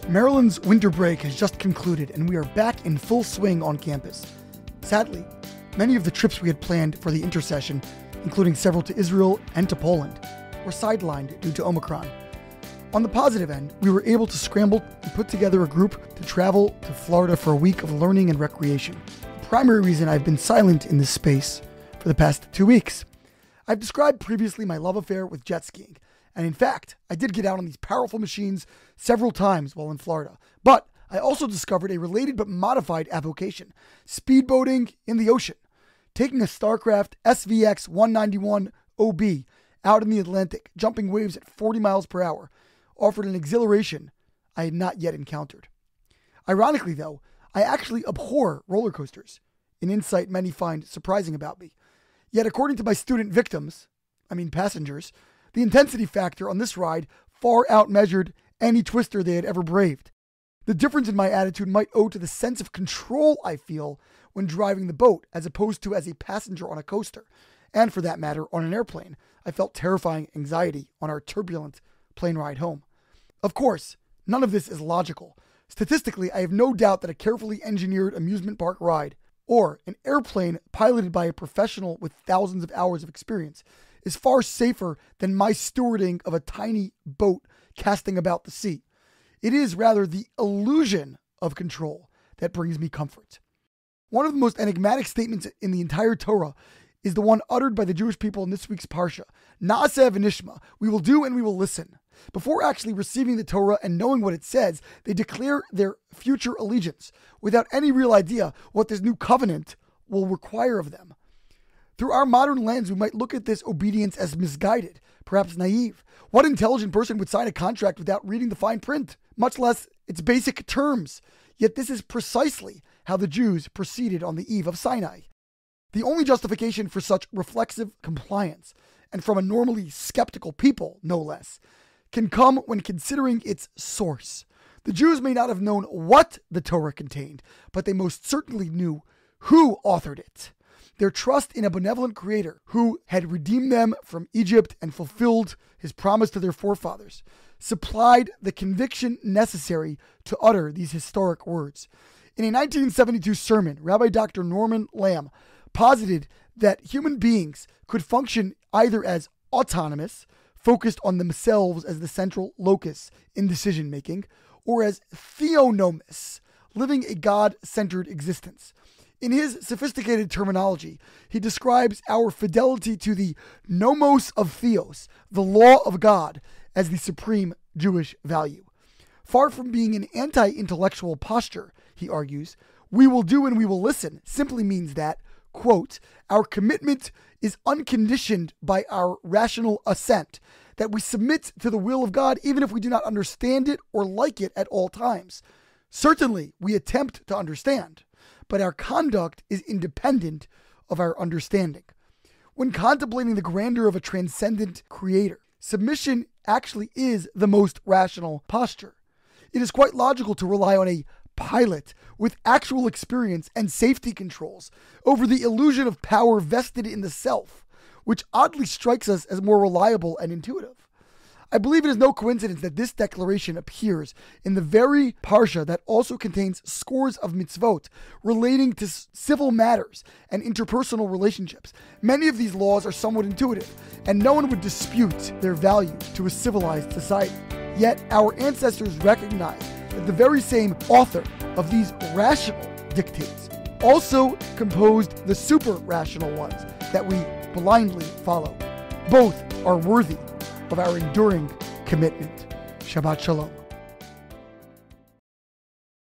Maryland's winter break has just concluded and we are back in full swing on campus. Sadly, many of the trips we had planned for the intersession, including several to Israel and to Poland, were sidelined due to Omicron. On the positive end, we were able to scramble and put together a group to travel to Florida for a week of learning and recreation. The primary reason I've been silent in this space for the past 2 weeks. I've described previously my love affair with jet skiing. And in fact, I did get out on these powerful machines several times while in Florida. But I also discovered a related but modified avocation, speedboating in the ocean. Taking a Starcraft SVX 191 OB out in the Atlantic, jumping waves at 40 miles per hour, offered an exhilaration I had not yet encountered. Ironically, though, I actually abhor roller coasters, an insight many find surprising about me. Yet according to my student passengers, the intensity factor on this ride far outmeasured any twister they had ever braved. The difference in my attitude might owe to the sense of control I feel when driving the boat as opposed to as a passenger on a coaster. And for that matter, on an airplane, I felt terrifying anxiety on our turbulent plane ride home. Of course, none of this is logical. Statistically, I have no doubt that a carefully engineered amusement park ride or an airplane piloted by a professional with thousands of hours of experience is far safer than my stewarding of a tiny boat casting about the sea. It is rather the illusion of control that brings me comfort. One of the most enigmatic statements in the entire Torah is the one uttered by the Jewish people in this week's Parsha. Na'aseh v'nishma, we will do and we will listen. Before actually receiving the Torah and knowing what it says, they declare their future allegiance without any real idea what this new covenant will require of them. Through our modern lens, we might look at this obedience as misguided, perhaps naive. What intelligent person would sign a contract without reading the fine print, much less its basic terms? Yet this is precisely how the Jews proceeded on the eve of Sinai. The only justification for such reflexive compliance, and from a normally skeptical people, no less, can come when considering its source. The Jews may not have known what the Torah contained, but they most certainly knew who authored it. Their trust in a benevolent creator who had redeemed them from Egypt and fulfilled his promise to their forefathers supplied the conviction necessary to utter these historic words. In a 1972 sermon, Rabbi Dr. Norman Lamb posited that human beings could function either as autonomous, focused on themselves as the central locus in decision-making, or as theonomous, living a God-centered existence. In his sophisticated terminology, he describes our fidelity to the nomos of theos, the law of God, as the supreme Jewish value. Far from being an anti-intellectual posture, he argues, we will do and we will listen simply means that, quote, our commitment is unconditioned by our rational assent, that we submit to the will of God even if we do not understand it or like it at all times. Certainly, we attempt to understand, but our conduct is independent of our understanding. When contemplating the grandeur of a transcendent creator, submission actually is the most rational posture. It is quite logical to rely on a pilot with actual experience and safety controls over the illusion of power vested in the self, which oddly strikes us as more reliable and intuitive. I believe it is no coincidence that this declaration appears in the very Parsha that also contains scores of mitzvot relating to civil matters and interpersonal relationships. Many of these laws are somewhat intuitive, and no one would dispute their value to a civilized society. Yet our ancestors recognized that the very same author of these rational dictates also composed the super-rational ones that we blindly follow. Both are worthy of our enduring commitment. Shabbat Shalom.